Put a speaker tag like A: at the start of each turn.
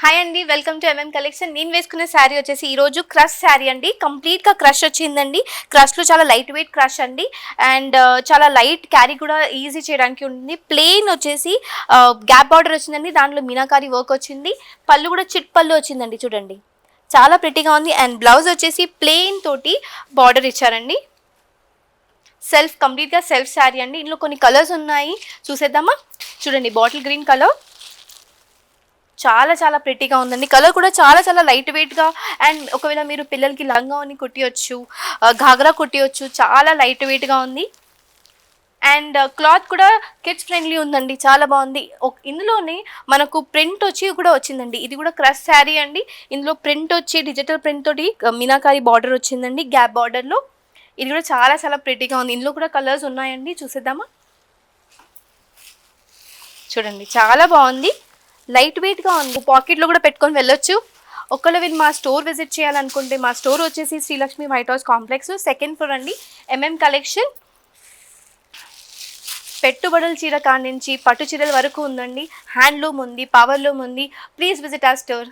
A: Hi అండి, welcome to collection. నేను వేసుకునే శారీ వచ్చేసి ఈరోజు క్రష్ శారీ అండి. కంప్లీట్గా క్రష్ వచ్చిందండి. క్రష్లో చాలా లైట్ వెయిట్ క్రష్ అండి. అండ్ చాలా లైట్ క్యారీ కూడా ఈజీ చేయడానికి ఉంటుంది. ప్లెయిన్ వచ్చేసి గ్యాప్ బార్డర్ వచ్చిందండి. దాంట్లో మీనాకారి వర్క్ వచ్చింది. పళ్ళు కూడా చిట్ పళ్ళు వచ్చిందండి. చూడండి, చాలా ప్రిటీగా ఉంది. అండ్ బ్లౌజ్ వచ్చేసి ప్లెయిన్ తోటి బార్డర్ ఇచ్చారండి. కంప్లీట్గా సెల్ఫ్ శారీ అండి. ఇందులో కొన్ని కలర్స్ ఉన్నాయి, చూసేద్దామా? చూడండి, బాటిల్ గ్రీన్ కలర్ చాలా చాలా ప్రిటీగా ఉందండి. కలర్ కూడా చాలా చాలా లైట్ వెయిట్గా. అండ్ ఒకవేళ మీరు పిల్లలకి లంగాని కుట్టియొచ్చు, ఘాగ్రా కుట్టియొచ్చు. చాలా లైట్ వెయిట్గా ఉంది. అండ్ క్లాత్ కూడా కిడ్స్ ఫ్రెండ్లీ ఉందండి, చాలా బాగుంది. ఇందులోనే మనకు ప్రింట్ వచ్చి కూడా వచ్చిందండి. ఇది కూడా క్రష్ శారీ అండి. ఇందులో ప్రింట్ వచ్చి డిజిటల్ ప్రింట్ తోటి మీనాకారి బార్డర్ వచ్చిందండి, గ్యాప్ బార్డర్లో. ఇది కూడా చాలా చాలా ప్రిటీగా ఉంది. ఇందులో కూడా కలర్స్ ఉన్నాయండి, చూసేద్దామా? చూడండి, చాలా బాగుంది. లైట్ వెయిట్గా ఉంది. పాకెట్లో కూడా పెట్టుకొని వెళ్ళొచ్చు. ఒకవేళ మీరు మా స్టోర్ విజిట్ చేయాలనుకుంటే, మా స్టోర్ వచ్చేసి Srilakshmi white house complex, second floor అండి. కలెక్షన్ పెట్టుబడుల చీర కాడి నుంచి పట్టు చీరల వరకు ఉందండి. హ్యాండ్లూమ్ ఉంది, పవర్లూమ్ ఉంది. Please visit our store.